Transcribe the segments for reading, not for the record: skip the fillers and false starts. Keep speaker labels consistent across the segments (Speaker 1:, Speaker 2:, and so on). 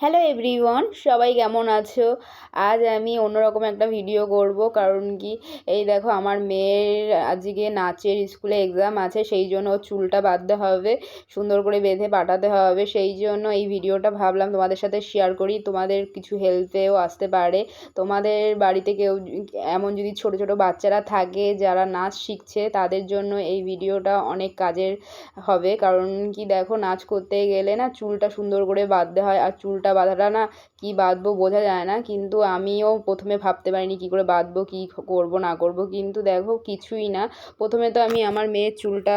Speaker 1: Hello everyone, সবাই কেমন আছো? আজ আমি অন্যরকম একটা ভিডিও করব। কারণ কি, এই দেখো আমার মেয়ের আজকে নাচের স্কুলে এক্সাম আছে, সেই জন্য ওর চুলটা বাঁধতে হবে, সুন্দর করে বেঁধে পাঠাতে হবে। সেই জন্য এই ভিডিওটা ভাবলাম তোমাদের সাথে শেয়ার করি, তোমাদের কিছু হেল্পেও আসতে পারে। তোমাদের বাড়িতে কেউ এমন যদি ছোট ছোট বাচ্চারা থাকে যারা নাচ শিখছে, তাদের জন্য এই ভিডিওটা অনেক কাজের হবে। কারণ কি দেখো, নাচ করতে গেলে না চুলটা সুন্দর করে বাঁধতে হয়, আর চুলটা বাঁধাটা না কি বাঁধবো বোঝা যায় না। কিন্তু আমিও প্রথমে ভাবতে পারিনি কি করে বাঁধবো, কি করব না করব। কিন্তু দেখো কিছুই না, প্রথমে তো আমি আমার মেয়ের চুলটা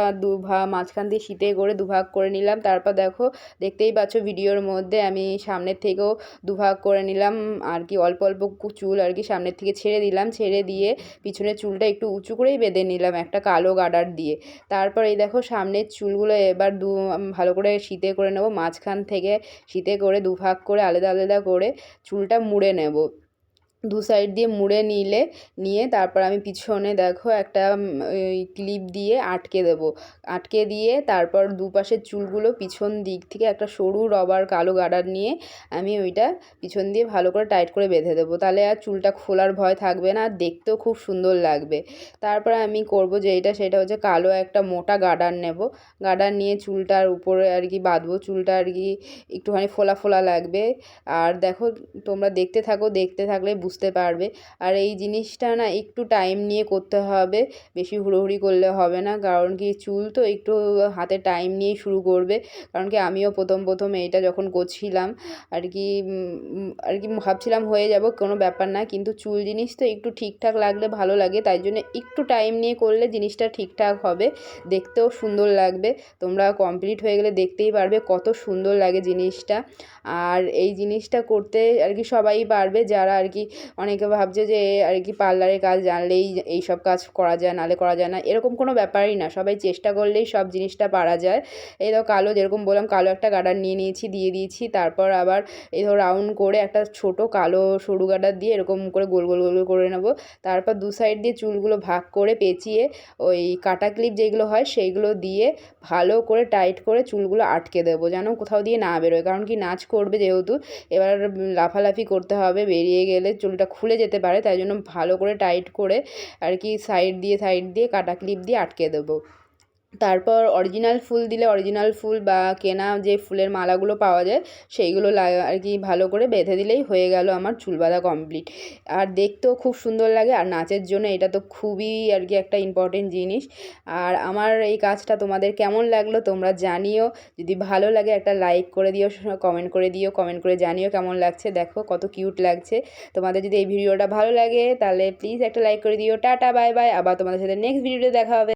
Speaker 1: মাঝখান দিয়ে শীতে করে দুভাগ করে নিলাম। তারপর দেখো, দেখতেই পাচ্ছ ভিডিওর মধ্যে আমি সামনের থেকেও দুভাগ করে নিলাম আর কি। অল্প অল্প চুল আর কি সামনের থেকে ছেড়ে দিলাম, ছেড়ে দিয়ে পিছনের চুলটা একটু উঁচু করেই বেঁধে নিলাম একটা কালো গার্ডার দিয়ে। তারপর এই দেখো সামনের চুলগুলো এবার ভালো করে শীতে করে নেবো, মাঝখান থেকে শীতে করে দুভাগ করে আলাদা আলাদা করে চুলটা মুড়ে নেব। দু সাইড দিয়ে মুড়ে নিয়ে তারপর আমি পিছনে দেখো একটা ক্লিপ দিয়ে আটকে দেব। আটকে দিয়ে তারপর দুপাশের চুলগুলো পিছন দিক থেকে একটা সরু রবার কালো গার্ডার নিয়ে আমি ওইটা পিছন দিয়ে ভালো করে টাইট করে বেঁধে দেবো। তাহলে আর চুলটা খোলার ভয় থাকবে না, আর দেখতেও খুব সুন্দর লাগবে। তারপরে আমি করব যেটা, সেটা হচ্ছে কালো একটা মোটা গার্ডার নেব। গার্ডার নিয়ে চুলটার উপরে আর কি বাঁধবো। চুলটা আর কি একটুখানি ফোলা ফোলা লাগবে। আর দেখো, তোমরা দেখতে থাকো, দেখতে থাকলে বুঝতে পারবে। আর এই জিনিসটা না একটু টাইম নিয়ে করতে হবে, বেশি হুড়োহুড়ি করলে হবে না। কারণ কি চুল তো একটু হাতে টাইম নিয়েই শুরু করবে। কারণ কি আমিও প্রথম এইটা যখন করছিলাম আর কি ভাবছিলাম হয়ে যাব, কোনো ব্যাপার না। কিন্তু চুল জিনিস তো একটু ঠিকঠাক লাগলে ভালো লাগে, তাই জন্য একটু টাইম নিয়ে করলে জিনিসটা ঠিকঠাক হবে, দেখতেও সুন্দর লাগবে। তোমরা কমপ্লিট হয়ে গেলে দেখতেই পারবে কত সুন্দর লাগে জিনিসটা। আর এই জিনিসটা করতে আর কি সবাই পারবে, যারা আর কি অনেকে ভাবছে যে আর কি পার্লারের কাজ জানলেই এই সব কাজ করা যায়, নাহলে করা যায় না, এরকম কোনো ব্যাপারই না। সবাই চেষ্টা করলেই সব জিনিসটা পারা যায়। এই ধরো কালো, যেরকম বললাম, কালো একটা গার্ডার নিয়ে নিয়েছি, দিয়ে দিয়েছি। তারপর আবার এই ধরো রাউন্ড করে একটা ছোট কালো সরু গার্ডার দিয়ে এরকম করে গোল গোল গোল করে নেবো। তারপর দু সাইড দিয়ে চুলগুলো ভাগ করে পেঁচিয়ে ওই কাটা ক্লিপ যেগুলো হয় সেইগুলো দিয়ে ভালো করে টাইট করে চুলগুলো আটকে দেবো, যেন কোথাও দিয়ে না বেরোয়। কারণ কি নাচ করবে যেহেতু, এবার লাফালাফি করতে হবে, বেরিয়ে গেলে চুলটা খুলে যেতে পারে, তাই জন্য ভালো করে টাইট করে আর কি সাইড দিয়ে কাটা ক্লিপ দিয়ে আটকে দেবো। তারপর অরিজিনাল ফুল দিলে অরিজিনাল ফুল বা কেনা যে ফুলের মালাগুলো পাওয়া যায় সেইগুলো আর কি ভালো করে বেঁধে দিলেই হয়ে গেল আমার চুল বাঁধা কমপ্লিট। আর দেখতেও খুব সুন্দর লাগে, আর নাচের জন্য এটা তো খুবই আর কি একটা ইম্পর্টেন্ট জিনিস। আর আমার এই কাজটা তোমাদের কেমন লাগলো তোমরা জানিও। যদি ভালো লাগে একটা লাইক করে দিও, কমেন্ট করে দিও, কমেন্ট করে জানিও কেমন লাগছে। দেখো কত কিউট লাগছে। তোমাদের যদি এই ভিডিওটা ভালো লাগে তাহলে প্লিজ একটা লাইক করে দিও। Tata, bye bye. আবার তোমাদের সাথে নেক্সট ভিডিওতে দেখা হবে।